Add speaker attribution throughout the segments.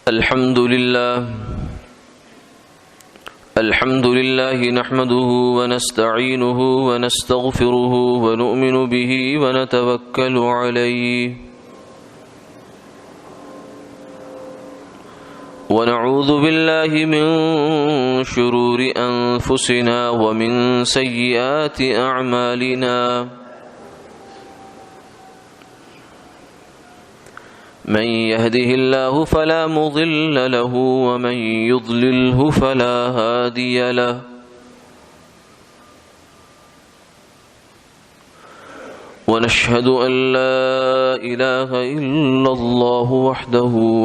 Speaker 1: الحمد لله نحمده ونستعينه ونستغفره ونؤمن به ونتوكل عليه ونعوذ بالله من شرور أنفسنا ومن سيئات أعمالنا من يهده الله فلا مضل له ومن يضلله فلا هادي له ونشهد أن لا إله إلا الله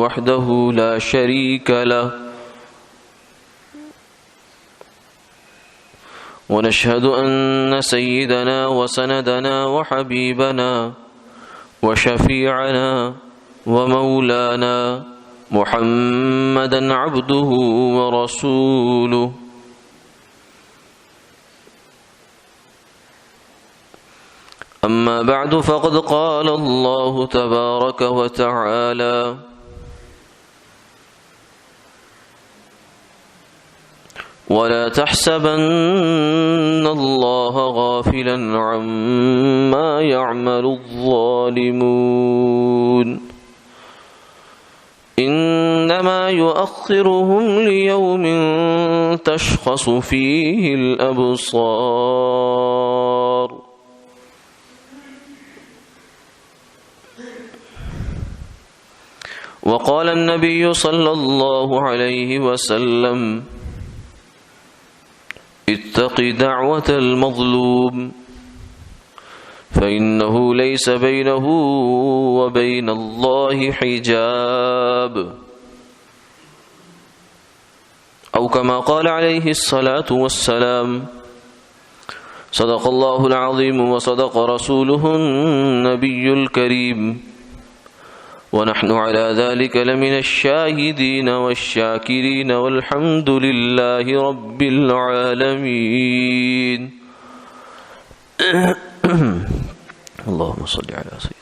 Speaker 1: وحده لا شريك له ونشهد أن سيدنا وسندنا وحبيبنا وشفيعنا ومولانا محمدا عبده ورسوله أما بعد فقد قال الله تبارك وتعالى ولا تحسبن الله غافلا عما يعمل الظالمون إنما يؤخرهم ليوم تشخص فيه الأبصار وقال النبي صلى الله عليه وسلم اتق دعوة المظلوم فإنه ليس بينه وبين الله حجاب أو كما قال عليه الصلاة والسلام صدق الله العظيم وصدق رسوله النبي الكريم ونحن على ذلك لمن الشاهدين والشاكرين والحمد لله رب العالمين اللهم صل على سيدنا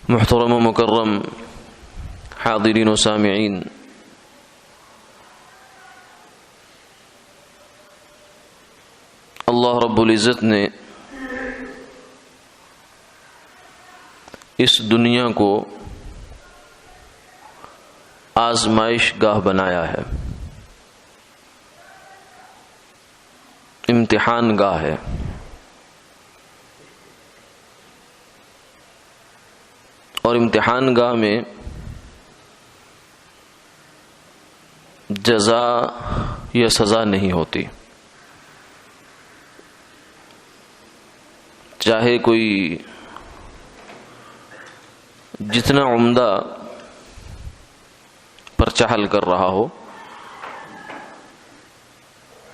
Speaker 1: محترم و مکرم حاضرین و سامعین، اللہ رب العزت نے اس دنیا کو آزمائش گاہ بنایا ہے، امتحان گاہ ہے۔ اور امتحان گاہ میں جزا یا سزا نہیں ہوتی، چاہے کوئی جتنا عمدہ پرچہ حل کر رہا ہو،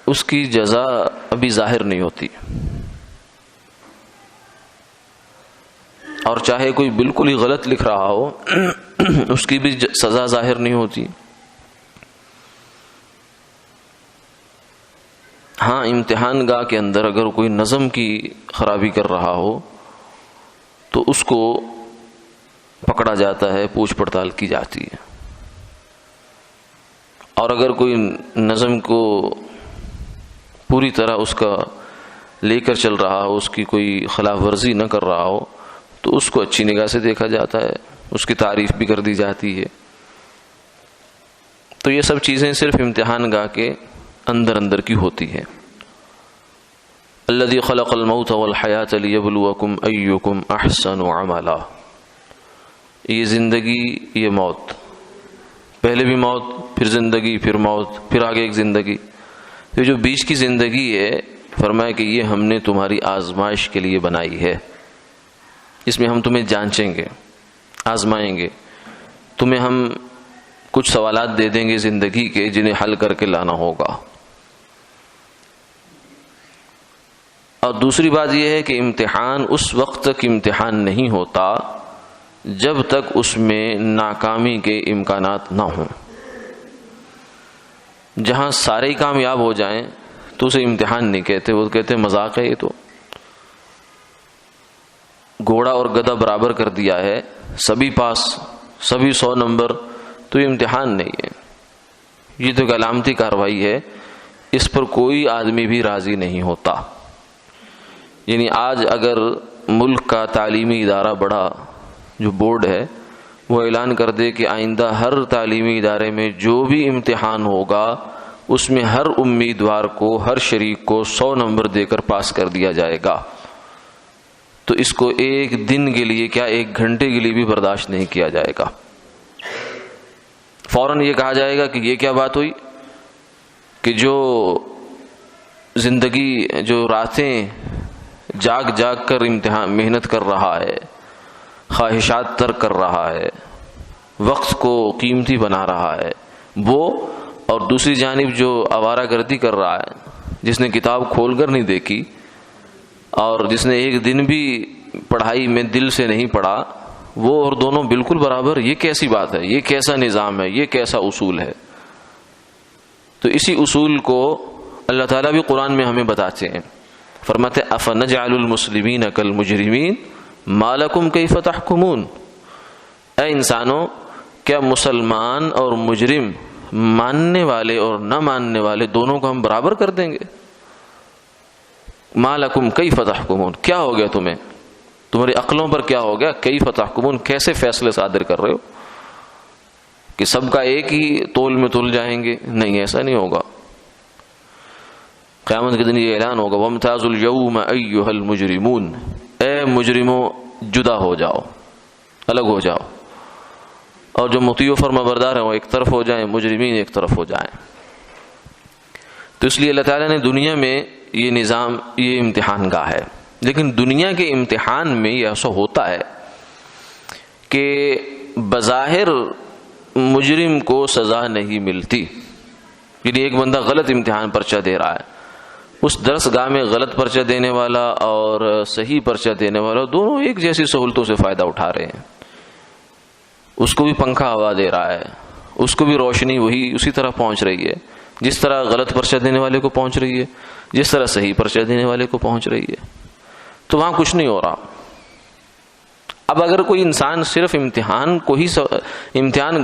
Speaker 1: اس کی جزا ابھی ظاہر نہیں ہوتی، اور چاہے کوئی بالکل ہی غلط لکھ رہا ہو اس کی بھی سزا ظاہر نہیں ہوتی۔ ہاں، امتحان گاہ کے اندر اگر کوئی نظم کی خرابی کر رہا ہو تو اس کو پکڑا جاتا ہے، پوچھ پڑتال کی جاتی ہے، اور اگر کوئی نظم کو پوری طرح اس کا لے کر چل رہا ہو، اس کی کوئی خلاف ورزی نہ کر رہا ہو، تو اس کو اچھی نگاہ سے دیکھا جاتا ہے، اس کی تعریف بھی کر دی جاتی ہے۔ تو یہ سب چیزیں صرف امتحان گاہ کے اندر کی ہوتی ہے۔ الذی خلق الموت والحیاۃ لیبلوکم ایکم احسن عملا، یہ زندگی، یہ موت، پہلے بھی موت، پھر زندگی، پھر موت، پھر آگے ایک زندگی، یہ جو بیچ کی زندگی ہے، فرمایا کہ یہ ہم نے تمہاری آزمائش کے لیے بنائی ہے، اس میں ہم تمہیں جانچیں گے، آزمائیں گے، تمہیں ہم کچھ سوالات دے دیں گے زندگی کے جنہیں حل کر کے لانا ہوگا۔ اور دوسری بات یہ ہے کہ امتحان اس وقت تک امتحان نہیں ہوتا جب تک اس میں ناکامی کے امکانات نہ ہوں۔ جہاں سارے کامیاب ہو جائیں تو اسے امتحان نہیں کہتے، وہ کہتے مذاق ہے، یہ تو گھوڑا اور گدھا برابر کر دیا ہے، سبھی پاس، سبھی 100 نمبر، تو یہ امتحان نہیں ہے، یہ تو ایک علامتی کارروائی ہے، اس پر کوئی آدمی بھی راضی نہیں ہوتا۔ یعنی آج اگر ملک کا تعلیمی ادارہ بڑا جو بورڈ ہے وہ اعلان کر دے کہ آئندہ ہر تعلیمی ادارے میں جو بھی امتحان ہوگا اس میں ہر امیدوار کو، ہر شریک کو 100 نمبر دے کر پاس کر دیا جائے گا، تو اس کو ایک دن کے لیے کیا 1 گھنٹے کے لیے بھی برداشت نہیں کیا جائے گا۔ فوراً یہ کہا جائے گا کہ یہ کیا بات ہوئی کہ جو زندگی، جو راتیں جاگ جاگ کر امتحان محنت کر رہا ہے، خواہشات ترک کر رہا ہے، وقت کو قیمتی بنا رہا ہے، وہ، اور دوسری جانب جو آوارہ گردی کر رہا ہے، جس نے کتاب کھول کر نہیں دیکھی اور جس نے ایک دن بھی پڑھائی میں دل سے نہیں پڑھا، وہ اور دونوں بالکل برابر۔ یہ کیسی بات ہے؟ یہ کیسا نظام ہے؟ یہ کیسا اصول ہے؟ تو اسی اصول کو اللہ تعالیٰ بھی قرآن میں ہمیں بتاتے ہیں، فرماتے افنجعل المسلمین کالمجرمین ما لکم کیف تحکمون، اے انسانوں کیا مسلمان اور مجرم، ماننے والے اور نہ ماننے والے، دونوں کو ہم برابر کر دیں گے؟ ما لکم کیف تحکمون، کیا ہو گیا تمہیں، تمہاری عقلوں پر کیا ہو گیا؟ کیف تحکمون، کیسے فیصلے صادر کر رہے ہو کہ سب کا ایک ہی تول میں تل جائیں گے؟ نہیں، ایسا نہیں ہوگا۔ قیامت کے دن یہ اعلان ہوگا وَامْتَازُوا الْيَوْمَ أَيُّهَا الْمُجْرِمُونَ، اے مجرموں جدا ہو جاؤ، الگ ہو جاؤ، اور جو مطیع و فرما بردار ہیں وہ ایک طرف ہو جائیں، مجرمین ایک طرف ہو جائیں۔ تو اس لیے اللہ تعالیٰ نے دنیا میں یہ نظام، یہ امتحان گاہ ہے، لیکن دنیا کے امتحان میں یہ ایسا ہوتا ہے کہ بظاہر مجرم کو سزا نہیں ملتی۔ یعنی ایک بندہ غلط امتحان پرچہ دے رہا ہے، اس درس گاہ میں غلط پرچہ دینے والا اور صحیح پرچہ دینے والا دونوں ایک جیسی سہولتوں سے فائدہ اٹھا رہے ہیں، اس کو بھی پنکھا ہوا دے رہا ہے، اس کو بھی روشنی وہی اسی طرح پہنچ رہی ہے جس طرح غلط پرچہ دینے والے کو پہنچ رہی ہے، جس طرح صحیح پرچہ دینے والے کو پہنچ رہی ہے، تو وہاں کچھ نہیں ہو رہا۔ اب اگر کوئی انسان صرف امتحان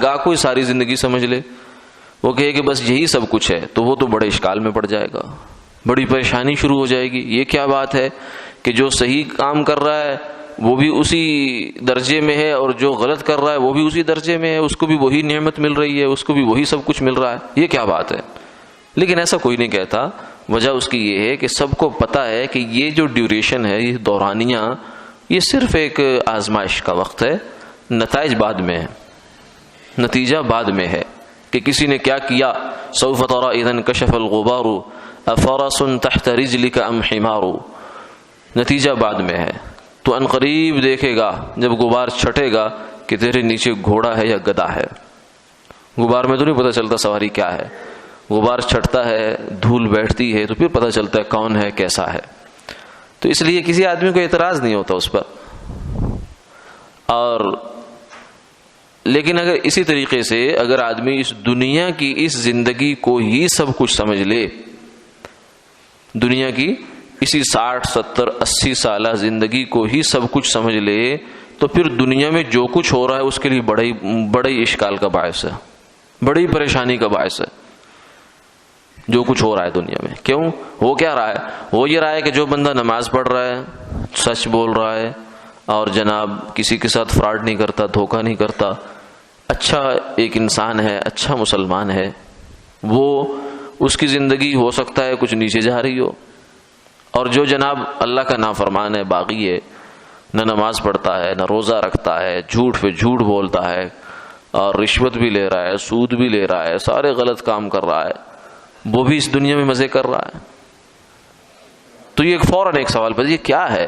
Speaker 1: گاہ کو ہی ساری زندگی سمجھ لے، وہ کہے کہ بس یہی سب کچھ ہے، تو وہ تو بڑے اشکال میں پڑ جائے گا، بڑی پریشانی شروع ہو جائے گی۔ یہ کیا بات ہے کہ جو صحیح کام کر رہا ہے وہ بھی اسی درجے میں ہے اور جو غلط کر رہا ہے وہ بھی اسی درجے میں ہے، اس کو بھی وہی نعمت مل رہی ہے، اس کو بھی وہی سب کچھ مل رہا ہے، یہ کیا بات ہے؟ لیکن ایسا کوئی نہیں کہتا۔ وجہ اس کی یہ ہے کہ سب کو پتہ ہے کہ یہ جو ڈیوریشن ہے، یہ دورانیہ، یہ صرف ایک آزمائش کا وقت ہے، نتائج بعد میں ہے، نتیجہ بعد میں ہے کہ کسی نے کیا کیا۔ سوف ترى اذا انكشف الغبار افرس تحت رجلك ام حمار، نتیجہ بعد میں ہے، تو ان قریب دیکھے گا جب غبار چھٹے گا کہ تیرے نیچے گھوڑا ہے یا گدھا ہے۔ غبار میں تو نہیں پتہ چلتا سواری کیا ہے، غبار چھٹتا ہے، دھول بیٹھتی ہے، تو پھر پتہ چلتا ہے کون ہے، کیسا ہے۔ تو اس لیے کسی آدمی کو اعتراض نہیں ہوتا اس پر۔ اور لیکن اگر اسی طریقے سے اگر آدمی اس دنیا کی اس زندگی کو ہی سب کچھ سمجھ لے، دنیا کی اسی 60 70 80 سالہ زندگی کو ہی سب کچھ سمجھ لے، تو پھر دنیا میں جو کچھ ہو رہا ہے اس کے لیے بڑے اشکال کا باعث ہے، بڑی پریشانی کا باعث ہے جو کچھ ہو رہا ہے دنیا میں۔ کیوں ہو کیا رہا ہے؟ ہو یہ رہا ہے کہ جو بندہ نماز پڑھ رہا ہے، سچ بول رہا ہے، اور جناب کسی کے ساتھ فراڈ نہیں کرتا، دھوکہ نہیں کرتا، اچھا ایک انسان ہے، اچھا مسلمان ہے، وہ اس کی زندگی ہو سکتا ہے کچھ نیچے جا رہی ہو، اور جو جناب اللہ کا نافرمان ہے، باغی ہے، نہ نماز پڑھتا ہے، نہ روزہ رکھتا ہے، جھوٹ پہ جھوٹ بولتا ہے، اور رشوت بھی لے رہا ہے، سود بھی لے رہا ہے، سارے غلط کام کر رہا ہے، وہ بھی اس دنیا میں مزے کر رہا ہے۔ تو یہ فوراً ایک سوال پر یہ کیا ہے؟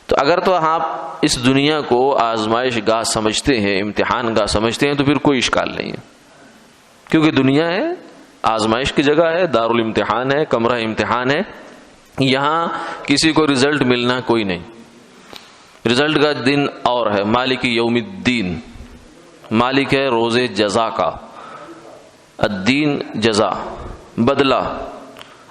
Speaker 1: تو اگر تو آپ اس دنیا کو آزمائش گاہ سمجھتے ہیں، امتحان گاہ سمجھتے ہیں، تو پھر کوئی اشکال نہیں ہے، کیونکہ دنیا ہے، آزمائش کی جگہ ہے، دارالامتحان ہے، کمرہ امتحان ہے، یہاں کسی کو رزلٹ ملنا کوئی نہیں، رزلٹ کا دن اور ہے، مالک یوم الدین، مالک ہے روز جزا کا، الدین جزا، بدلہ۔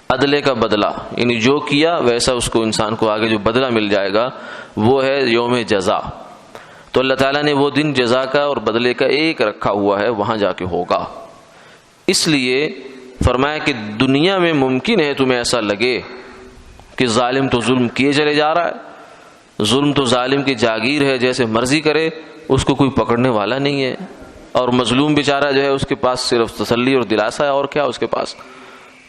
Speaker 1: عدلے کا بدلہ، یعنی جو کیا ویسا اس کو انسان کو آگے جو بدلہ مل جائے گا وہ ہے یوم جزا۔ تو اللہ تعالیٰ نے وہ دن جزا کا اور بدلے کا ایک رکھا ہوا ہے، وہاں جا کے ہوگا۔ اس لیے فرمایا کہ دنیا میں ممکن ہے تمہیں ایسا لگے کہ ظالم تو ظلم کیے چلے جا رہا ہے، ظلم تو ظالم کی جاگیر ہے، جیسے مرضی کرے، اس کو کوئی پکڑنے والا نہیں ہے، اور مظلوم بیچارہ جو ہے اس کے پاس صرف تسلی اور دلاسا ہے، اور کیا اس کے پاس۔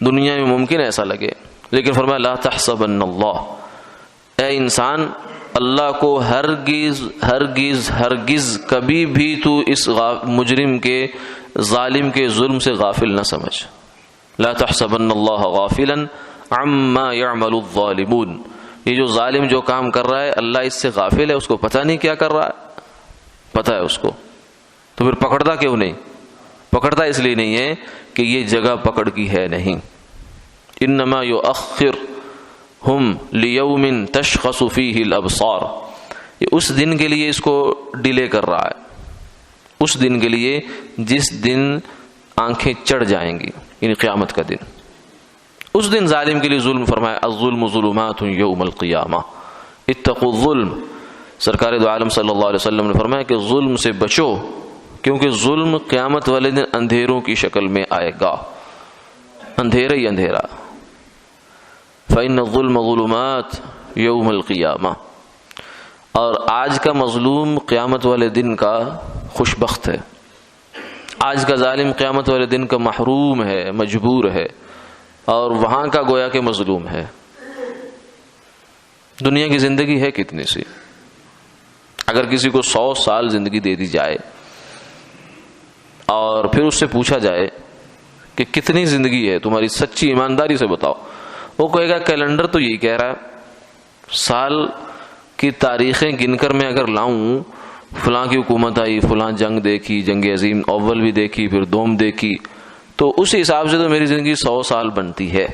Speaker 1: دنیا میں ممکن ایسا لگے، لیکن فرمایا لا تحسبن اللہ، اے انسان اللہ کو ہرگز ہرگز ہرگز کبھی بھی تو اس مجرم کے، ظالم کے ظلم سے غافل نہ سمجھ۔ لا تحسبن اللہ غافلا عما يعمل الظالمون، یہ جو ظالم جو کام کر رہا ہے اللہ اس سے غافل ہے، اس کو پتہ نہیں کیا کر رہا ہے، پتہ ہے اس کو، تو پھر پکڑتا کیوں نہیں؟ پکڑتا اس لیے نہیں ہے کہ یہ جگہ پکڑ کی ہے نہیں۔ انما یؤخرہم لیوم تشخص فیہ الابصار، یہ اس دن کے لیے اس کو ڈیلے کر رہا ہے، اس دن کے لیے جس دن آنکھیں چڑھ جائیں گی، یعنی قیامت کا دن۔ اس دن ظالم کے لیے ظلم، فرمایا الظلم ظلمات یوم القیامہ اتقوا الظلم۔ سرکار دو عالم صلی اللہ علیہ وسلم نے فرمایا کہ ظلم سے بچو، کیونکہ ظلم قیامت والے دن اندھیروں کی شکل میں آئے گا، اندھیرا ہی اندھیرا۔ فإن الظلم ظلمات یوم القیامہ، اور آج کا مظلوم قیامت والے دن کا خوش بخت ہے، آج کا ظالم قیامت والے دن کا محروم ہے، مجبور ہے، اور وہاں کا گویا کہ مظلوم ہے۔ دنیا کی زندگی ہے کتنی سی؟ اگر کسی کو 100 سال زندگی دے دی جائے اور پھر اس سے پوچھا جائے کہ کتنی زندگی ہے تمہاری، سچی ایمانداری سے بتاؤ، وہ کہے گا کیلنڈر تو یہی کہہ رہا ہے، سال کی تاریخیں گن کر میں اگر لاؤں، فلاں کی حکومت آئی، فلاں جنگ دیکھی، جنگ عظیم اول بھی دیکھی، پھر دوم دیکھی، تو اس حساب سے تو میری زندگی 100 سال بنتی ہے۔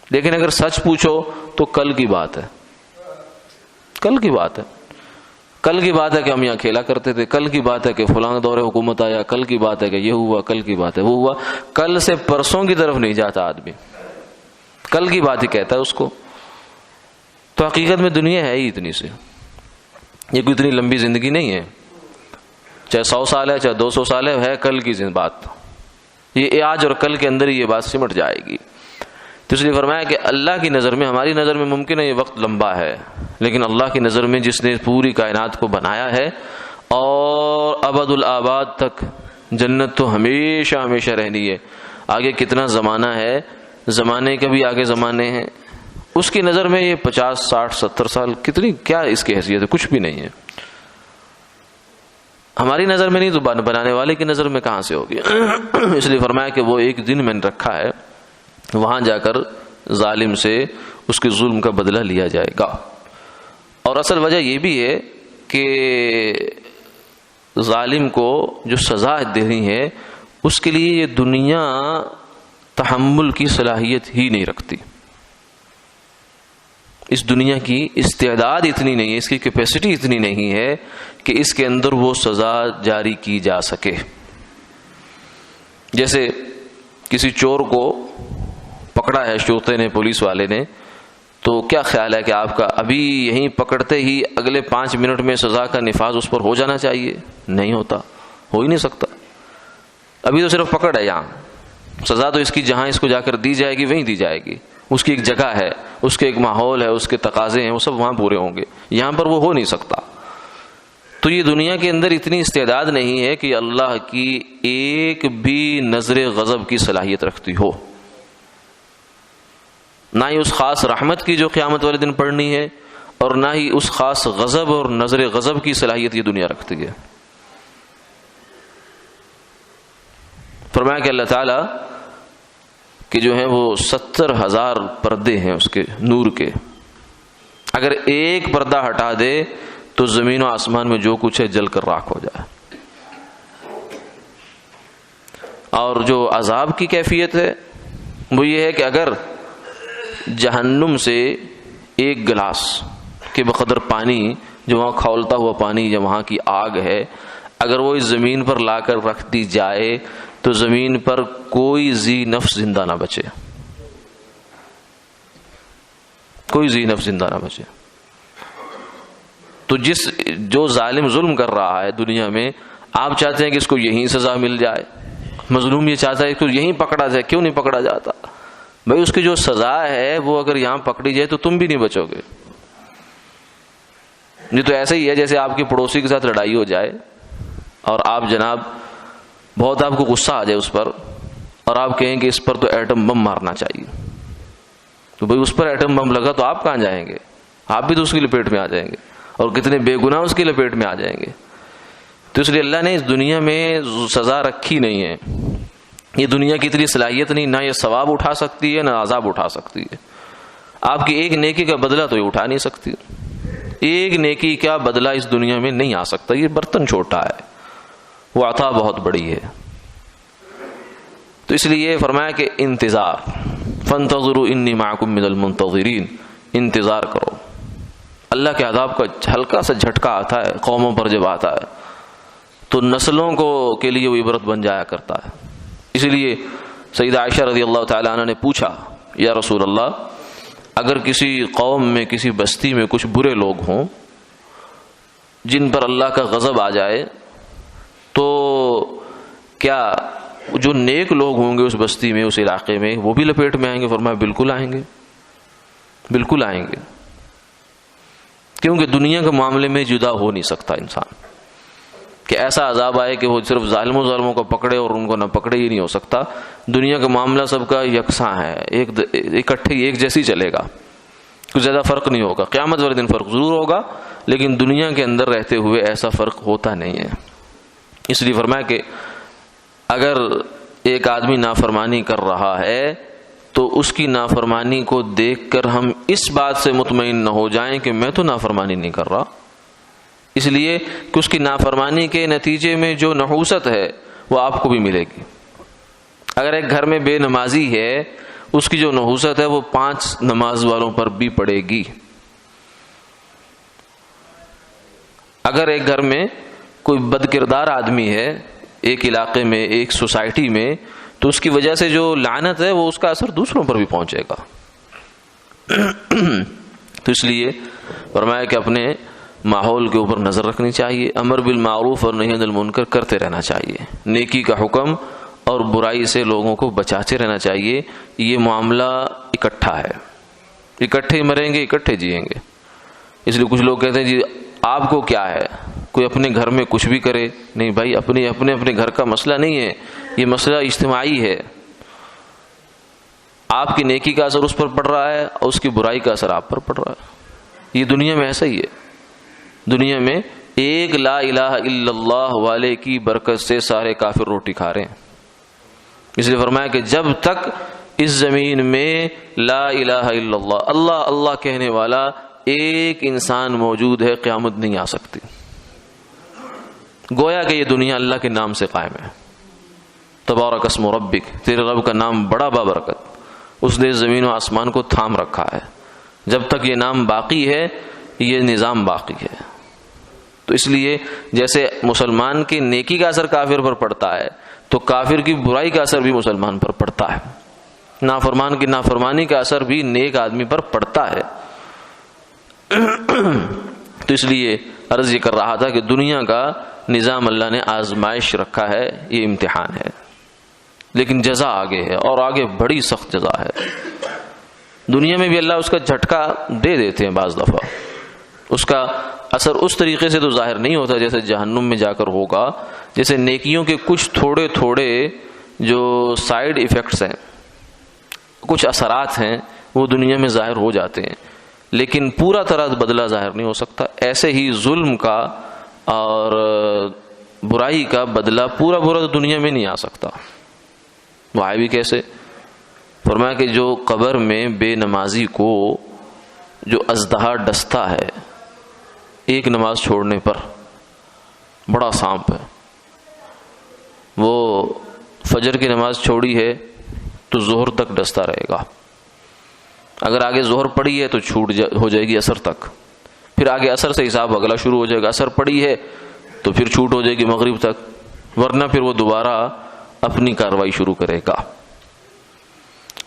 Speaker 1: لیکن اگر سچ پوچھو تو کل کی بات ہے، کل کی بات ہے، کل کی بات ہے کہ ہم یہاں کھیلا کرتے تھے، کل کی بات ہے کہ فلاں دور حکومت آیا، کل کی بات ہے کہ یہ ہوا، کل کی بات ہے وہ ہوا۔ کل سے پرسوں کی طرف نہیں جاتا آدمی، کل کی بات ہی کہتا ہے اس کو۔ تو حقیقت میں دنیا ہے ہی اتنی سی، یہ کوئی اتنی لمبی زندگی نہیں ہے، چاہے 100 سال ہے چاہے 200 سال ہے کل کی بات، یہ آج اور کل کے اندر ہی یہ بات سمٹ جائے گی۔ تو اس لیے فرمایا کہ اللہ کی نظر میں، ہماری نظر میں ممکن ہے یہ وقت لمبا ہے، لیکن اللہ کی نظر میں جس نے پوری کائنات کو بنایا ہے اور ابد الآباد تک جنت تو ہمیشہ ہمیشہ رہنی ہے، آگے کتنا زمانہ ہے، زمانے کا بھی آگے زمانے ہیں، اس کی نظر میں یہ 50 60 70 سال کتنی، کیا اس کی حیثیت ہے؟ کچھ بھی نہیں ہے۔ ہماری نظر میں نہیں تو بنانے والے کی نظر میں کہاں سے ہوگی؟ اس لیے فرمایا کہ وہ ایک دن میں نے رکھا ہے، وہاں جا کر ظالم سے اس کے ظلم کا بدلہ لیا جائے گا۔ اور اصل وجہ یہ بھی ہے کہ ظالم کو جو سزا دینی ہے اس کے لیے یہ دنیا تحمل کی صلاحیت ہی نہیں رکھتی، اس دنیا کی استعداد اتنی نہیں ہے، اس کی کیپیسٹی اتنی نہیں ہے کہ اس کے اندر وہ سزا جاری کی جا سکے۔ جیسے کسی چور کو پکڑا ہے شرطے نے، پولیس والے نے، تو کیا خیال ہے کہ آپ کا ابھی یہیں پکڑتے ہی اگلے 5 منٹ میں سزا کا نفاذ اس پر ہو جانا چاہیے؟ نہیں ہوتا، ہو ہی نہیں سکتا۔ ابھی تو صرف پکڑ ہے، یہاں سزا تو اس کی جہاں اس کو جا کر دی جائے گی وہیں دی جائے گی، اس کی ایک جگہ ہے، اس کے ایک ماحول ہے، اس کے تقاضے ہیں، وہ سب وہاں پورے ہوں گے، یہاں پر وہ ہو نہیں سکتا۔ تو یہ دنیا کے اندر اتنی استعداد نہیں ہے کہ اللہ کی ایک بھی نظر غضب کی صلاحیت رکھتی ہو، نہ ہی اس خاص رحمت کی جو قیامت والے دن پڑھنی ہے، اور نہ ہی اس خاص غضب اور نظر غضب کی صلاحیت یہ دنیا رکھتی ہے۔ فرمایا کہ اللہ تعالیٰ کہ جو ہیں وہ 70,000 پردے ہیں اس کے نور کے، اگر ایک پردہ ہٹا دے تو زمین و آسمان میں جو کچھ ہے جل کر راکھ ہو جائے۔ اور جو عذاب کی کیفیت ہے وہ یہ ہے کہ اگر جہنم سے ایک گلاس کے بقدر پانی، جو وہاں کھولتا ہوا پانی یا وہاں کی آگ ہے، اگر وہ اس زمین پر لا کر رکھ دی جائے تو زمین پر کوئی ذی نفس زندہ نہ بچے، کوئی ذی نفس زندہ نہ بچے۔ تو جو ظالم ظلم کر رہا ہے دنیا میں، آپ چاہتے ہیں کہ اس کو یہیں سزا مل جائے، مظلوم یہ چاہتا ہے کہ یہیں پکڑا جائے، کیوں نہیں پکڑا جاتا؟ بھائی اس کی جو سزا ہے وہ اگر یہاں پکڑی جائے تو تم بھی نہیں بچو گے۔ یہ تو ایسے ہی ہے جیسے آپ کے پڑوسی کے ساتھ لڑائی ہو جائے اور آپ جناب بہت آپ کو غصہ آ جائے اس پر، اور آپ کہیں کہ اس پر تو ایٹم بم مارنا چاہیے، تو بھائی اس پر ایٹم بم لگا تو آپ کہاں جائیں گے؟ آپ بھی تو اس کی لپیٹ میں آ جائیں گے، اور کتنے بے گناہ اس کی لپیٹ میں آ جائیں گے۔ تو اس لیے اللہ نے اس دنیا میں سزا رکھی نہیں ہے، یہ دنیا کی اتنی صلاحیت نہیں، نہ یہ ثواب اٹھا سکتی ہے نہ عذاب اٹھا سکتی ہے۔ آپ کی ایک نیکی کا بدلہ تو یہ اٹھا نہیں سکتی، ایک نیکی کا بدلہ اس دنیا میں نہیں آ سکتا۔ یہ برتن چھوٹا ہے، وہ عطا بہت بڑی ہے۔ تو اس لیے فرمایا کہ انتظار، فانتظروا انی معکم من المنتظرین، انتظار کرو۔ اللہ کے عذاب کا ہلکا سا جھٹکا آتا ہے قوموں پر جب آتا ہے تو نسلوں کے لیے وہ عبرت بن جایا کرتا ہے۔ اس لیے سیدہ عائشہ رضی اللہ تعالی عنہ نے پوچھا، یا رسول اللہ، اگر کسی قوم میں کسی بستی میں کچھ برے لوگ ہوں جن پر اللہ کا غضب آ جائے، تو کیا جو نیک لوگ ہوں گے اس بستی میں، اس علاقے میں، وہ بھی لپیٹ میں آئیں گے؟ فرمایا بالکل آئیں گے، بالکل آئیں گے، کیونکہ دنیا کے معاملے میں جدا ہو نہیں سکتا انسان کہ ایسا عذاب آئے کہ وہ صرف ظالموں کو پکڑے اور ان کو نہ پکڑے، یہ نہیں ہو سکتا۔ دنیا کا معاملہ سب کا یکساں ہے، اکٹھے ایک جیسی چلے گا، کچھ زیادہ فرق نہیں ہوگا۔ قیامت والے دن فرق ضرور ہوگا، لیکن دنیا کے اندر رہتے ہوئے ایسا فرق ہوتا نہیں ہے۔ اس لیے فرمایا کہ اگر ایک آدمی نافرمانی کر رہا ہے تو اس کی نافرمانی کو دیکھ کر ہم اس بات سے مطمئن نہ ہو جائیں کہ میں تو نافرمانی نہیں کر رہا، اس لیے کہ اس کی نافرمانی کے نتیجے میں جو نحوست ہے وہ آپ کو بھی ملے گی۔ اگر ایک گھر میں بے نمازی ہے، اس کی جو نحوست ہے وہ 5 نماز والوں پر بھی پڑے گی۔ اگر ایک گھر میں کوئی بد کردار آدمی ہے، ایک علاقے میں، ایک سوسائٹی میں، تو اس کی وجہ سے جو لعنت ہے وہ اس کا اثر دوسروں پر بھی پہنچے گا۔ تو اس لیے فرمایا کہ اپنے ماحول کے اوپر نظر رکھنی چاہیے، امر بالمعروف اور نہی عن المنکر کرتے رہنا چاہیے، نیکی کا حکم اور برائی سے لوگوں کو بچاتے رہنا چاہیے۔ یہ معاملہ اکٹھا ہے، اکٹھے مریں گے، اکٹھے جئیں گے۔ اس لیے کچھ لوگ کہتے ہیں جی آپ کو کیا ہے، کوئی اپنے گھر میں کچھ بھی کرے، نہیں بھائی، اپنے گھر کا مسئلہ نہیں ہے، یہ مسئلہ اجتماعی ہے۔ آپ کی نیکی کا اثر اس پر پڑ رہا ہے اور اس کی برائی کا اثر آپ پر پڑ رہا ہے۔ یہ دنیا میں ایسا ہی ہے، دنیا میں ایک لا الہ الا اللہ والے کی برکت سے سارے کافر روٹی کھا رہے ہیں۔ اس لیے فرمایا کہ جب تک اس زمین میں لا الہ الا اللہ، اللہ اللہ کہنے والا ایک انسان موجود ہے، قیامت نہیں آ سکتی۔ گویا کہ یہ دنیا اللہ کے نام سے قائم ہے۔ تبارک اسم ربک، تیرے رب کا نام بڑا بابرکت، اس نے زمین و آسمان کو تھام رکھا ہے۔ جب تک یہ نام باقی ہے یہ نظام باقی ہے۔ تو اس لیے جیسے مسلمان کی نیکی کا اثر کافر پر پڑتا ہے تو کافر کی برائی کا اثر بھی مسلمان پر پڑتا ہے، نافرمان کی نافرمانی کا اثر بھی نیک آدمی پر پڑتا ہے۔ تو اس لیے عرض یہ کر رہا تھا کہ دنیا کا نظام اللہ نے آزمائش رکھا ہے، یہ امتحان ہے، لیکن جزا آگے ہے، اور آگے بڑی سخت جزا ہے۔ دنیا میں بھی اللہ اس کا جھٹکا دے دیتے ہیں، بعض دفعہ اس کا اثر اس طریقے سے تو ظاہر نہیں ہوتا جیسے جہنم میں جا کر ہوگا۔ جیسے نیکیوں کے کچھ تھوڑے تھوڑے جو سائیڈ ایفیکٹس ہیں، کچھ اثرات ہیں، وہ دنیا میں ظاہر ہو جاتے ہیں، لیکن پورا طرح بدلہ ظاہر نہیں ہو سکتا۔ ایسے ہی ظلم کا اور برائی کا بدلہ پورا تو دنیا میں نہیں آ سکتا۔ وہ آئے بھی کیسے؟ فرمایا کہ جو قبر میں بے نمازی کو جو اژدہا ڈستا ہے ایک نماز چھوڑنے پر، بڑا سانپ ہے، وہ فجر کی نماز چھوڑی ہے تو ظہر تک ڈستا رہے گا، اگر آگے ظہر پڑی ہے تو چھوٹ ہو جائے گی عصر تک، پھر آگے عصر سے حساب اگلا شروع ہو جائے گا، عصر پڑی ہے تو پھر چھوٹ ہو جائے گی مغرب تک، ورنہ پھر وہ دوبارہ اپنی کارروائی شروع کرے گا۔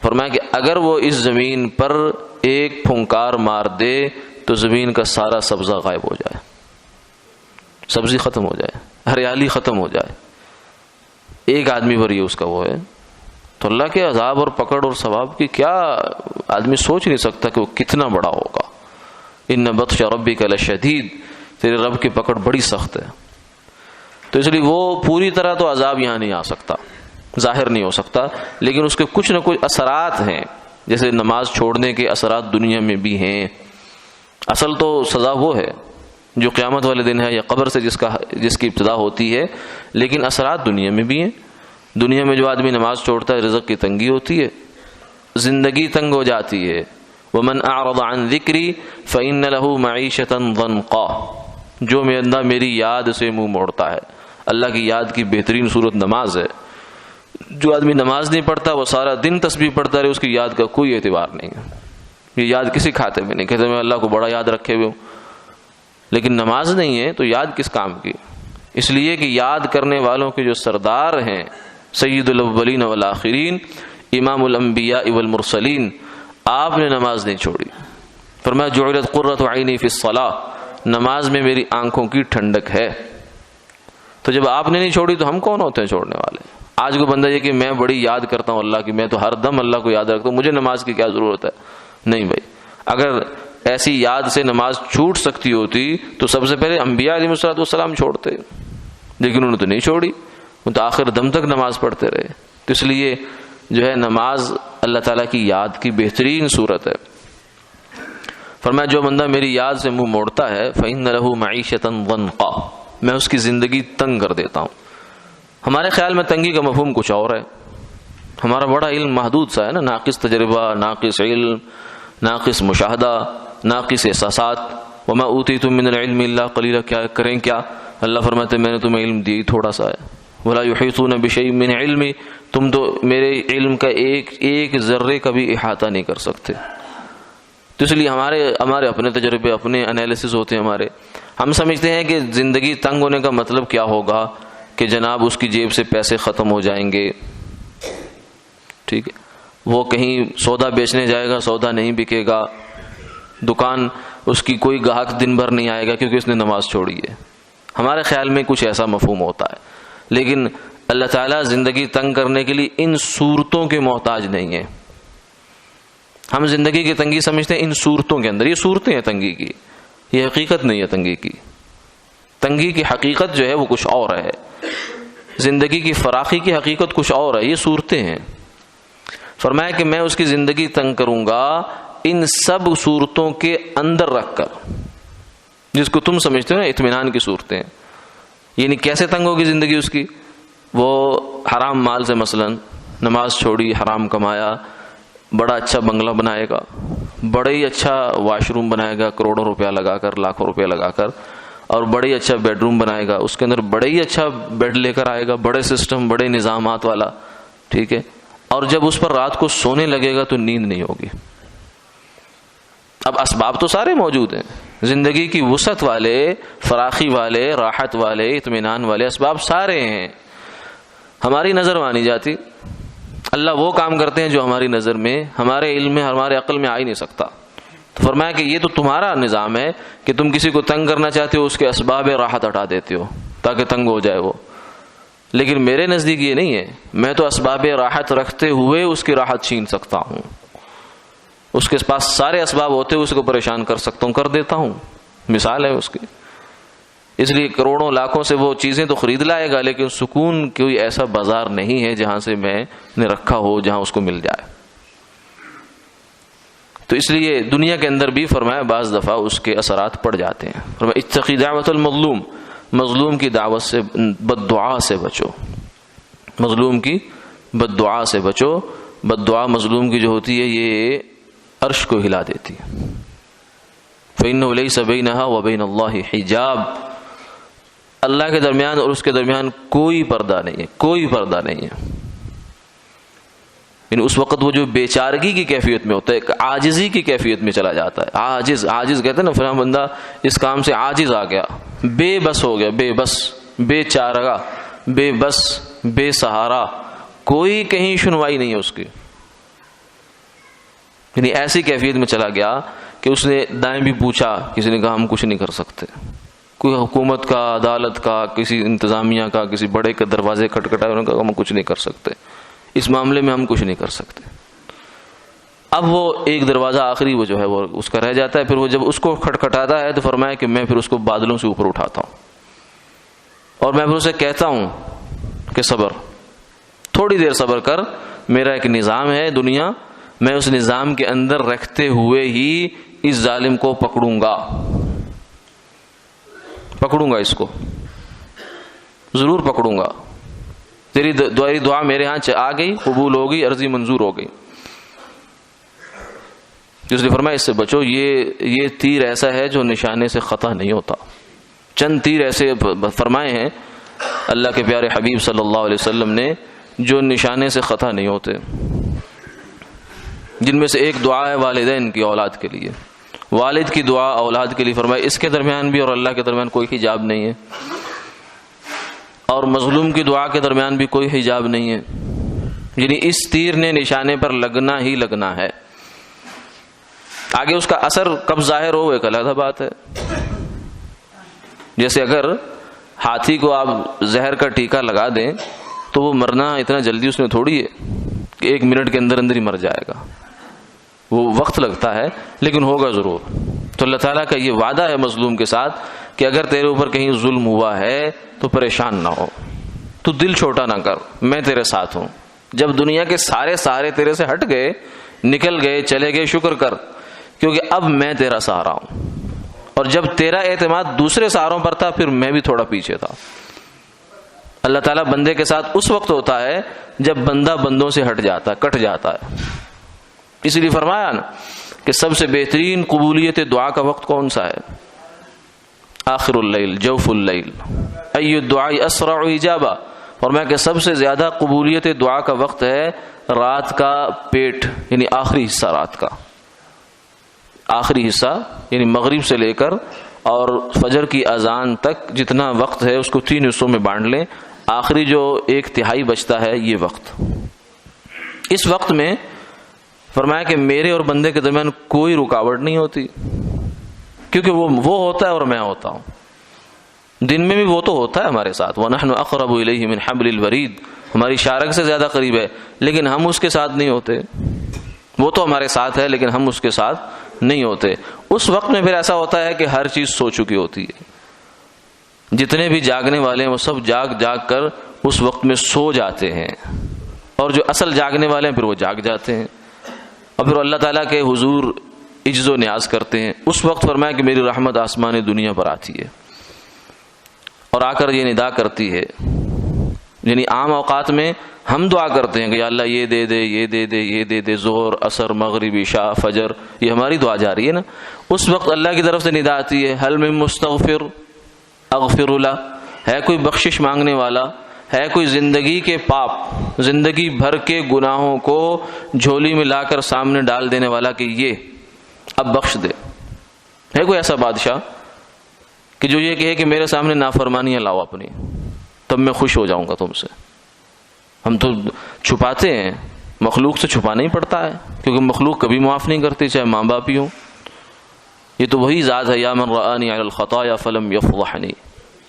Speaker 1: فرمایا کہ اگر وہ اس زمین پر ایک پھنکار مار دے تو زمین کا سارا سبزہ غائب ہو جائے، سبزی ختم ہو جائے، ہریالی ختم ہو جائے، ایک آدمی پر یہ اس کا وہ ہے، تو اللہ کے عذاب اور پکڑ اور ثواب کی کیا آدمی سوچ نہیں سکتا کہ وہ کتنا بڑا ہوگا۔ ان بطش ربک لشدید، تیرے رب کی پکڑ بڑی سخت ہے۔ تو اس لیے وہ پوری طرح تو عذاب یہاں نہیں آ سکتا، ظاہر نہیں ہو سکتا، لیکن اس کے کچھ نہ کچھ اثرات ہیں، جیسے نماز چھوڑنے کے اثرات دنیا میں بھی ہیں۔ اصل تو سزا وہ ہے جو قیامت والے دن ہے یا قبر سے جس کی ابتدا ہوتی ہے، لیکن اثرات دنیا میں بھی ہیں۔ دنیا میں جو آدمی نماز چھوڑتا ہے رزق کی تنگی ہوتی ہے، زندگی تنگ ہو جاتی ہے۔ وَمَنْ أَعْرَضَ عَنْ ذِكْرِي فَإِنَّ لَهُ مَعِيشَةً ضَنْقًا، جو میرے اندر میری یاد سے منہ موڑتا ہے۔ اللہ کی یاد کی بہترین صورت نماز ہے۔ جو آدمی نماز نہیں پڑھتا وہ سارا دن تسبیح پڑھتا رہے، اس کی یاد کا کوئی اعتبار نہیں ہے، یہ یاد کسی کھاتے میں نہیں، کہتے میں اللہ کو بڑا یاد رکھے ہوئے ہوں، لیکن نماز نہیں ہے تو یاد کس کام کی؟ اس لیے کہ یاد کرنے والوں کے جو سردار ہیں سید الاولین والآخرین، امام الانبیاء والمرسلین، آپ نے نماز نہیں چھوڑی۔ فرمایا جعلت قرۃ عینی فی الصلاۃ، نماز میں میری آنکھوں کی ٹھنڈک ہے۔ تو جب آپ نے نہیں چھوڑی تو ہم کون ہوتے ہیں چھوڑنے والے؟ آج کو بندہ یہ کہ میں بڑی یاد کرتا ہوں اللہ کی، میں تو ہر دم اللہ کو یاد رکھتا ہوں، مجھے نماز کی کیا ضرورت ہے؟ نہیں بھائی، اگر ایسی یاد سے نماز چھوٹ سکتی ہوتی تو سب سے پہلے انبیاء علیہ السلام چھوڑتے، لیکن انہوں نے تو نہیں چھوڑی، وہ تو آخر دم تک نماز پڑھتے رہے۔ تو اس لیے جو ہے نماز اللہ تعالیٰ کی یاد کی بہترین صورت ہے۔ فرمایا جو بندہ میری یاد سے منہ موڑتا ہے فإن له معیشة ضنقا، میں اس کی زندگی تنگ کر دیتا ہوں۔ ہمارے خیال میں تنگی کا مفہوم کچھ اور ہے، ہمارا بڑا علم محدود سا ہے نا، ناقص تجربہ، ناقص علم، ناقص مشاہدہ، ناقص احساسات۔ وما اوتیتم من العلم الا قلیلا، کیا کریں کیا؟ اللہ فرماتے میں نے تمہیں علم دی تھوڑا سا ہے۔ ولا یحیطون بشیء من علمی، تم تو میرے علم کا ایک ذرے کا بھی احاطہ نہیں کر سکتے۔ تو اس لیے ہمارے اپنے تجربے، اپنے انالیسس ہوتے ہیں ہمارے۔ ہم سمجھتے ہیں کہ زندگی تنگ ہونے کا مطلب کیا ہوگا کہ جناب اس کی جیب سے پیسے ختم ہو جائیں گے، ٹھیک ہے، وہ کہیں سودا بیچنے جائے گا، سودا نہیں بکے گا، دکان اس کی کوئی گاہک دن بھر نہیں آئے گا کیونکہ اس نے نماز چھوڑی ہے۔ ہمارے خیال میں کچھ ایسا مفہوم ہوتا ہے، لیکن اللہ تعالیٰ زندگی تنگ کرنے کے لیے ان صورتوں کے محتاج نہیں ہے۔ ہم زندگی کی تنگی سمجھتے ہیں ان صورتوں کے اندر، یہ صورتیں ہیں تنگی کی، یہ حقیقت نہیں ہے تنگی کی۔ تنگی کی حقیقت جو ہے وہ کچھ اور ہے، زندگی کی فراخی کی حقیقت کچھ اور ہے، یہ صورتیں ہیں۔ فرمایا کہ میں اس کی زندگی تنگ کروں گا ان سب صورتوں کے اندر رکھ کر، جس کو تم سمجھتے ہو نا اطمینان کی صورتیں، یعنی کیسے تنگ ہوگی زندگی اس کی؟ وہ حرام مال سے مثلا نماز چھوڑی، حرام کمایا، بڑا اچھا بنگلہ بنائے گا، بڑا ہی اچھا واش روم بنائے گا کروڑوں روپیہ لگا کر، لاکھوں روپیہ لگا کر، اور بڑے ہی اچھا بیڈ روم بنائے گا، اس کے اندر بڑے ہی اچھا بیڈ لے کر آئے گا، بڑے سسٹم، بڑے نظامات والا، ٹھیک ہے، اور جب اس پر رات کو سونے لگے گا تو نیند نہیں ہوگی۔ اب اسباب تو سارے موجود ہیں، زندگی کی وسعت والے، فراخی والے، راحت والے، اطمینان والے اسباب سارے ہیں، ہماری نظر مانی جاتی۔ اللہ وہ کام کرتے ہیں جو ہماری نظر میں، ہمارے علم میں، ہمارے عقل میں آ ہی نہیں سکتا۔ تو فرمایا کہ یہ تو تمہارا نظام ہے کہ تم کسی کو تنگ کرنا چاہتے ہو، اس کے اسباب راحت ہٹا دیتے ہو تاکہ تنگ ہو جائے وہ، لیکن میرے نزدیک یہ نہیں ہے، میں تو اسباب راحت رکھتے ہوئے اس کی راحت چھین سکتا ہوں، اس کے پاس سارے اسباب ہوتے ہوئے اس کو پریشان کر سکتا ہوں، کر دیتا ہوں، مثال ہے اس کی۔ اس لیے کروڑوں لاکھوں سے وہ چیزیں تو خرید لائے گا، لیکن سکون کوئی ایسا بازار نہیں ہے جہاں سے میں نے رکھا ہو، جہاں اس کو مل جائے۔ تو اس لیے دنیا کے اندر بھی فرمایا بعض دفعہ اس کے اثرات پڑ جاتے ہیں۔ فرمایا اتقی دعوت المظلوم، مظلوم کی دعوت سے، بد دعا سے بچو، مظلوم کی بد دعا سے بچو۔ بد دعا مظلوم کی جو ہوتی ہے یہ عرش کو ہلا دیتی ہے۔ فإنه ليس بينها وبين الله حجاب، اللہ کے درمیان اور اس کے درمیان کوئی پردہ نہیں ہے، کوئی پردہ نہیں ہے۔ یعنی اس وقت وہ جو بیچارگی کی کیفیت میں ہوتا ہے، ایک عاجزی کی کیفیت میں چلا جاتا ہے۔ عاجز کہتے ہیں نا، فلاں بندہ اس کام سے عاجز آ گیا، بے بس ہو گیا، بے بس، بے چارہ، بے بس، بے سہارا، کوئی کہیں سنوائی نہیں ہے اس کی۔ یعنی ایسی کیفیت میں چلا گیا کہ اس نے دائیں بھی پوچھا، کسی نے کہا ہم کچھ نہیں کر سکتے، کوئی حکومت کا، عدالت کا، کسی انتظامیہ کا، کسی بڑے کے دروازے کھٹکھٹائے، انہوں نے کہا ہم کچھ نہیں کر سکتے، اس معاملے میں ہم کچھ نہیں کر سکتے۔ اب وہ ایک دروازہ آخری وہ جو ہے وہ اس کا رہ جاتا ہے، پھر وہ جب اس کو کھٹکھٹاتا ہے تو فرمایا کہ میں پھر اس کو بادلوں سے اوپر اٹھاتا ہوں اور میں پھر اسے کہتا ہوں کہ صبر، تھوڑی دیر صبر کر، میرا ایک نظام ہے دنیا، میں اس نظام کے اندر رکھتے ہوئے ہی اس ظالم کو پکڑوں گا اس کو ضرور پکڑوں گا، تیری دعا میرے ہاں آ گئی، قبول ہو گئی، عرضی منظور ہو گئی۔ اس نے فرمایا اس سے بچو، یہ تیر ایسا ہے جو نشانے سے خطا نہیں ہوتا۔ چند تیر ایسے فرمائے ہیں اللہ کے پیارے حبیب صلی اللہ علیہ وسلم نے جو نشانے سے خطا نہیں ہوتے، جن میں سے ایک دعا ہے والدین کی اولاد کے لیے، والد کی دعا اولاد کے لیے، فرمایا اس کے درمیان بھی اور اللہ کے درمیان کوئی حجاب نہیں ہے، اور مظلوم کی دعا کے درمیان بھی کوئی حجاب نہیں ہے، یعنی اس تیر نے نشانے پر لگنا ہی لگنا ہے۔ آگے اس کا اثر کب ظاہر ہو ایک علیحدہ بات ہے۔ جیسے اگر ہاتھی کو آپ زہر کا ٹیکا لگا دیں تو وہ مرنا اتنا جلدی اس میں تھوڑی ہے کہ 1 منٹ کے اندر اندر ہی مر جائے گا، وہ وقت لگتا ہے لیکن ہوگا ضرور۔ تو اللہ تعالیٰ کا یہ وعدہ ہے مظلوم کے ساتھ کہ اگر تیرے اوپر کہیں ظلم ہوا ہے تو پریشان نہ ہو، تو دل چھوٹا نہ کر، میں تیرے ساتھ ہوں۔ جب دنیا کے سارے سہارے تیرے سے ہٹ گئے، نکل گئے، چلے گئے، شکر کر، کیونکہ اب میں تیرا سہارا ہوں۔ اور جب تیرا اعتماد دوسرے سہاروں پر تھا پھر میں بھی تھوڑا پیچھے تھا۔ اللہ تعالیٰ بندے کے ساتھ اس وقت ہوتا ہے جب بندہ بندوں سے ہٹ جاتا ہے، کٹ جاتا ہے۔ اس لیے فرمایا نا کہ سب سے بہترین قبولیت دعا کا وقت کون سا ہے؟ آخر اللیل، جوف اللیل، ای الدعاء اسرع اجابہ۔ فرمایا کہ سب سے زیادہ قبولیت دعا کا وقت ہے رات کا پیٹ، یعنی آخری حصہ رات کا، آخری حصہ یعنی مغرب سے لے کر اور فجر کی اذان تک جتنا وقت ہے اس کو 3 حصوں میں بانٹ لیں، آخری جو 1/3 بچتا ہے یہ وقت۔ اس وقت میں فرمایا کہ میرے اور بندے کے درمیان کوئی رکاوٹ نہیں ہوتی، کیونکہ وہ ہوتا ہے اور میں ہوتا ہوں۔ دن میں بھی وہ تو ہوتا ہے ہمارے ساتھ، وَنَحْنُ أَقْرَبُ إِلَيْهِ مِنْ حَبْلِ الْوَرِيدِ، ہماری شارک سے زیادہ قریب ہے، لیکن ہم اس کے ساتھ نہیں ہوتے۔ وہ تو ہمارے ساتھ ہے لیکن ہم اس کے ساتھ نہیں ہوتے۔ اس وقت میں پھر ایسا ہوتا ہے کہ ہر چیز سو چکی ہوتی ہے، جتنے بھی جاگنے والے ہیں وہ سب جاگ کر اس وقت میں سو جاتے ہیں، اور جو اصل جاگنے والے ہیں پھر وہ جاگ جاتے ہیں اور پھر اللہ تعالیٰ کے حضور عجز و نیاز کرتے ہیں۔ اس وقت فرمایا کہ میری رحمت آسمان دنیا پر آتی ہے اور آ کر یہ ندا کرتی ہے، یعنی عام اوقات میں ہم دعا کرتے ہیں کہ یا اللہ یہ دے دے، یہ دے دے، یہ دے دے، ظہر، عصر، مغرب، عشاء، فجر، یہ ہماری دعا جاری ہے نا۔ اس وقت اللہ کی طرف سے ندا آتی ہے، حل من مستغفر اغفر له، ہے کوئی بخشش مانگنے والا، ہے کوئی زندگی کے پاپ، زندگی بھر کے گناہوں کو جھولی میں لا کر سامنے ڈال دینے والا کہ یہ اب بخش دے؟ ہے کوئی ایسا بادشاہ کہ جو یہ کہے کہ میرے سامنے نافرمانیاں لاؤ اپنی، تب میں خوش ہو جاؤں گا تم سے؟ ہم تو چھپاتے ہیں، مخلوق سے چھپانا ہی پڑتا ہے، کیونکہ مخلوق کبھی معاف نہیں کرتی، چاہے ماں باپ ہی ہوں۔ یہ تو وہی ذات ہے، یا من رآنی علی الخطایا فلم یفضحنی،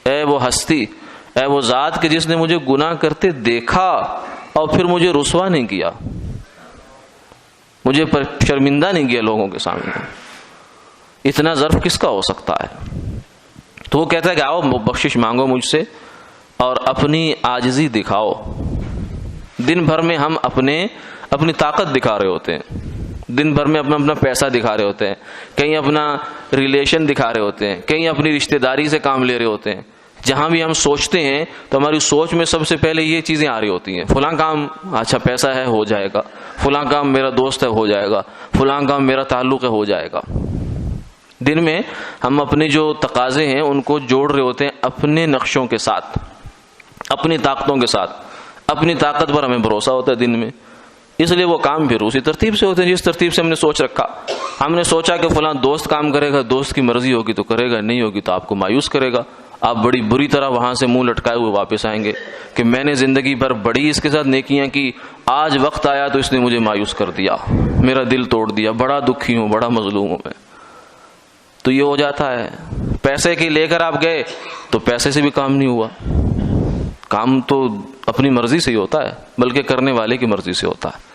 Speaker 1: اے وہ ہستی، اے وہ ذات کہ جس نے مجھے گناہ کرتے دیکھا اور پھر مجھے رسوا نہیں کیا، مجھے شرمندہ نہیں کیا لوگوں کے سامنے۔ اتنا ظرف کس کا ہو سکتا ہے؟ تو وہ کہتا ہے کہ آؤ بخشش مانگو مجھ سے اور اپنی عاجزی دکھاؤ۔ دن بھر میں ہم اپنی طاقت دکھا رہے ہوتے ہیں، دن بھر میں اپنا پیسہ دکھا رہے ہوتے ہیں، کہیں اپنا ریلیشن دکھا رہے ہوتے ہیں، کہیں اپنی رشتہ داری سے کام لے رہے ہوتے ہیں۔ جہاں بھی ہم سوچتے ہیں تو ہماری سوچ میں سب سے پہلے یہ چیزیں آ رہی ہوتی ہیں، فلاں کام اچھا پیسہ ہے ہو جائے گا، فلاں کام میرا دوست ہے ہو جائے گا، فلاں کام میرا تعلق ہے ہو جائے گا۔ دن میں ہم اپنے جو تقاضے ہیں ان کو جوڑ رہے ہوتے ہیں اپنے نقشوں کے ساتھ، اپنی طاقتوں کے ساتھ۔ اپنی طاقت پر ہمیں بھروسہ ہوتا ہے دن میں، اس لیے وہ کام پھر اسی ترتیب سے ہوتے ہیں جس ترتیب سے ہم نے سوچ رکھا۔ ہم نے سوچا کہ فلاں دوست کام کرے گا، دوست کی مرضی ہوگی تو کرے گا، نہیں ہوگی تو آپ کو مایوس کرے گا، آپ بڑی بری طرح وہاں سے منہ لٹکائے ہوئے واپس آئیں گے کہ میں نے زندگی بھر بڑی اس کے ساتھ نیکیاں کی، آج وقت آیا تو اس نے مجھے مایوس کر دیا، میرا دل توڑ دیا، بڑا دکھی ہوں، بڑا مظلوم ہوں میں۔ تو یہ ہو جاتا ہے۔ پیسے کے لے کر آپ گئے تو پیسے سے بھی کام نہیں ہوا، کام تو اپنی مرضی سے ہی ہوتا ہے، بلکہ کرنے والے کی مرضی سے ہوتا ہے۔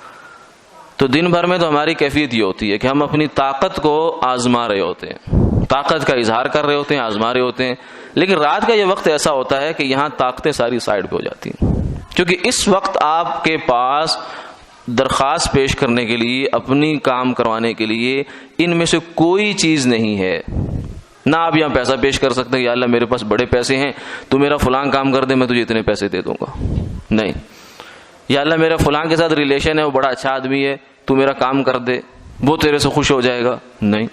Speaker 1: تو دن بھر میں تو ہماری کیفیت یہ ہوتی ہے کہ ہم اپنی طاقت کو آزما رہے ہوتے ہیں، طاقت کا اظہار کر رہے ہوتے ہیں، آزما رہے ہوتے ہیں، لیکن رات کا یہ وقت ایسا ہوتا ہے کہ یہاں طاقتیں ساری سائڈ پہ ہو جاتی ہیں، کیونکہ اس وقت آپ کے پاس درخواست پیش کرنے کے لیے، اپنی کام کروانے کے لیے ان میں سے کوئی چیز نہیں ہے۔ نہ آپ یہاں پیسہ پیش کر سکتے ہیں، یا اللہ میرے پاس بڑے پیسے ہیں تو میرا فلاں کام کر دے، میں تجھے اتنے پیسے دے دوں گا، نہیں۔ یا اللہ میرا فلاں کے ساتھ ریلیشن ہے، وہ بڑا اچھا آدمی ہے، تو میرا کام کر دے، وہ تیرے سے خوش ہو جائے گا، نہیں۔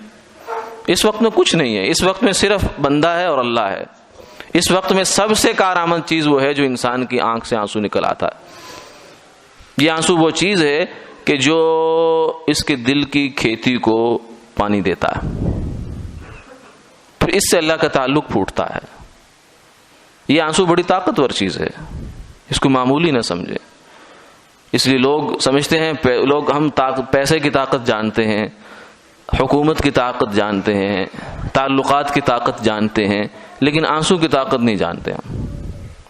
Speaker 1: اس وقت میں کچھ نہیں ہے، اس وقت میں صرف بندہ ہے اور اللہ ہے۔ اس وقت میں سب سے کارآمد چیز وہ ہے جو انسان کی آنکھ سے آنسو نکل آتا ہے۔ یہ آنسو وہ چیز ہے کہ جو اس کے دل کی کھیتی کو پانی دیتا ہے، پھر اس سے اللہ کا تعلق پھوٹتا ہے۔ یہ آنسو بڑی طاقتور چیز ہے، اس کو معمولی نہ سمجھے۔ اس لیے لوگ سمجھتے ہیں، ہم پیسے کی طاقت جانتے ہیں، حکومت کی طاقت جانتے ہیں، تعلقات کی طاقت جانتے ہیں، لیکن آنسو کی طاقت نہیں جانتے ہم۔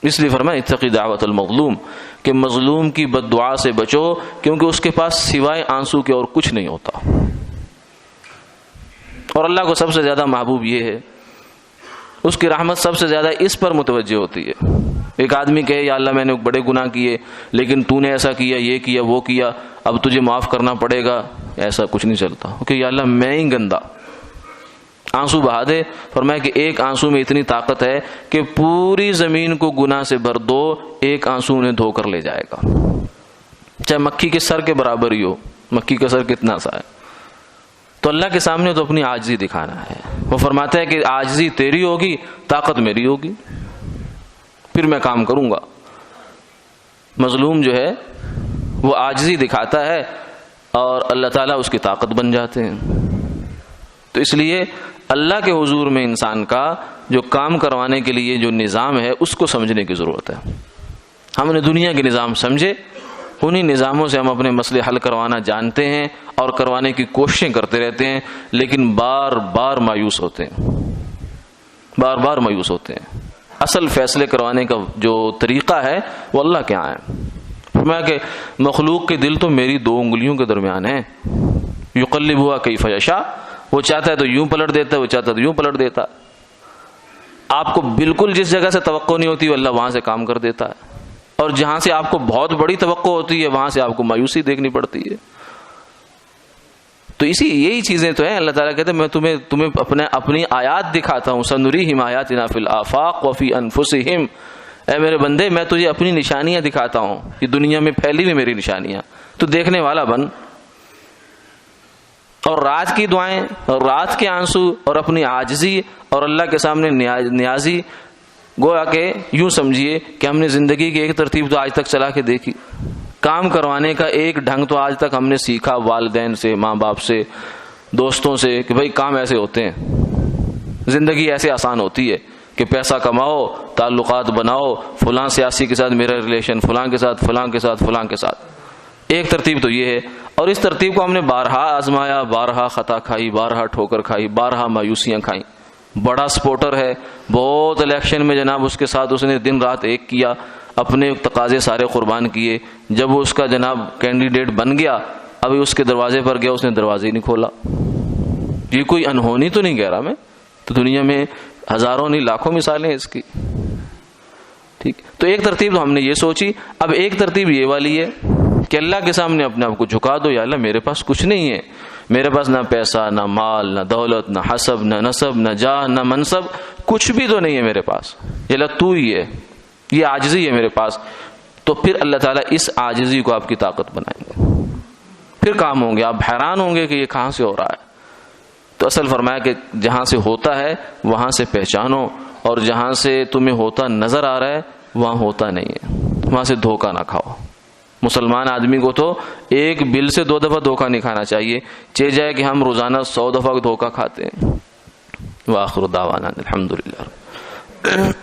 Speaker 1: اس لیے فرمایا اتقی دعوت المظلوم، کہ مظلوم کی بد دعا سے بچو، کیونکہ اس کے پاس سوائے آنسو کے اور کچھ نہیں ہوتا۔ اور اللہ کو سب سے زیادہ محبوب یہ ہے، اس کی رحمت سب سے زیادہ اس پر متوجہ ہوتی ہے۔ ایک آدمی کہے یا اللہ میں نے بڑے گناہ کیے، لیکن تو نے ایسا کیا، یہ کیا، وہ کیا، اب تجھے معاف کرنا پڑے گا، ایسا کچھ نہیں چلتا، کہ یا اللہ میں ہی گندا، آنسو بہا دے۔ فرمایا کہ ایک آنسو میں اتنی طاقت ہے کہ پوری زمین کو گناہ سے بھر دو، ایک آنسو انہیں دھو کر لے جائے گا، چاہے مکھی کے سر کے برابر ہی ہو، مکھی کا سر کتنا سا ہے۔ تو اللہ کے سامنے تو اپنی عاجزی دکھانا ہے۔ وہ فرماتا ہے کہ عاجزی تیری ہوگی، طاقت میری ہوگی، پھر میں کام کروں گا۔ مظلوم جو ہے وہ عاجزی دکھاتا ہے اور اللہ تعالیٰ اس کی طاقت بن جاتے ہیں۔ تو اس لیے اللہ کے حضور میں انسان کا جو کام کروانے کے لیے جو نظام ہے اس کو سمجھنے کی ضرورت ہے۔ ہم نے دنیا کے نظام سمجھے، انہی نظاموں سے ہم اپنے مسئلے حل کروانا جانتے ہیں اور کروانے کی کوششیں کرتے رہتے ہیں، لیکن بار بار مایوس ہوتے ہیں، بار بار مایوس ہوتے ہیں۔ اصل فیصلے کروانے کا جو طریقہ ہے وہ اللہ کے یہاں ہے۔ فرمایا کہ مخلوق کے دل تو میری دو انگلیوں کے درمیان ہیں، یقلبھا کیف یشاء، وہ چاہتا ہے تو یوں پلٹ دیتا ہے، وہ چاہتا ہے تو یوں پلٹ دیتا ہے۔ آپ کو بالکل جس جگہ سے توقع نہیں ہوتی وہ اللہ وہاں سے کام کر دیتا ہے، اور جہاں سے آپ کو بہت بڑی توقع ہوتی ہے وہاں سے آپ کو مایوسی دیکھنی پڑتی ہے۔ تو یہی چیزیں تو ہیں۔ اللہ تعالیٰ کہتے ہیں میں تمہیں اپنی آیات دکھاتا ہوں، سنریہم آیاتنا فی الآفاق وفی انفسہم، اے میرے بندے میں تجھے اپنی نشانیاں دکھاتا ہوں، یہ دنیا میں پھیلی ہوئی میری نشانیاں، تو دیکھنے والا بن۔ اور رات کی دعائیں اور رات کے آنسو اور اپنی عاجزی اور اللہ کے سامنے نیازی، گویا کہ یوں سمجھیے کہ ہم نے زندگی کی ایک ترتیب تو آج تک چلا کے دیکھی، کام کروانے کا ایک ڈھنگ تو آج تک ہم نے سیکھا والدین سے، ماں باپ سے، دوستوں سے، کہ بھائی کام ایسے ہوتے ہیں، زندگی ایسے آسان ہوتی ہے کہ پیسہ کماؤ، تعلقات بناؤ، فلاں سیاسی کے ساتھ میرا ریلیشن، فلاں کے ساتھ، فلاں کے ساتھ، فلاں کے ساتھ۔ ایک ترتیب تو یہ ہے، اور اس ترتیب کو ہم نے بارہا آزمایا، بارہا خطا کھائی، بارہا ٹھوکر کھائی، بارہا مایوسیاں کھائیں۔ بڑا سپورٹر ہے، بہت الیکشن میں جناب اس کے ساتھ اس نے دن رات ایک کیا، اپنے تقاضے سارے قربان کیے، جب وہ اس کا جناب کینڈیڈیٹ بن گیا، ابھی اس کے دروازے پر گیا، اس نے دروازے ہی نہیں کھولا۔ یہ کوئی انہونی تو نہیں کہہ رہا میں، تو دنیا میں ہزاروں نہیں لاکھوں مثالیں ہیں اس کی۔ ٹھیک، تو ایک ترتیب تو ہم نے یہ سوچی، اب ایک ترتیب یہ والی ہے کہ اللہ کے سامنے اپنے آپ کو جھکا دو، یا اللہ میرے پاس کچھ نہیں ہے، میرے پاس نہ پیسہ، نہ مال، نہ دولت، نہ حسب، نہ نسب، نہ جاہ، نہ منصب، کچھ بھی تو نہیں ہے میرے پاس، یا اللہ تو ہی ہے، یہ عاجزی ہے میرے پاس۔ تو پھر اللہ تعالیٰ اس عاجزی کو آپ کی طاقت بنائیں گے، پھر کام ہوں گے، آپ حیران ہوں گے کہ یہ کہاں سے ہو رہا ہے۔ تو اصل فرمایا کہ جہاں سے ہوتا ہے وہاں سے پہچانو، اور جہاں سے تمہیں ہوتا نظر آ رہا ہے وہاں ہوتا نہیں ہے، وہاں سے دھوکہ نہ کھاؤ۔ مسلمان آدمی کو تو ایک بل سے 2 دفعہ دھوکہ نہیں کھانا چاہیے، چہ جائے کہ ہم روزانہ 100 دفعہ دھوکہ کھاتے ہیں۔ وآخر دعوانا الحمدللہ۔
Speaker 2: ہے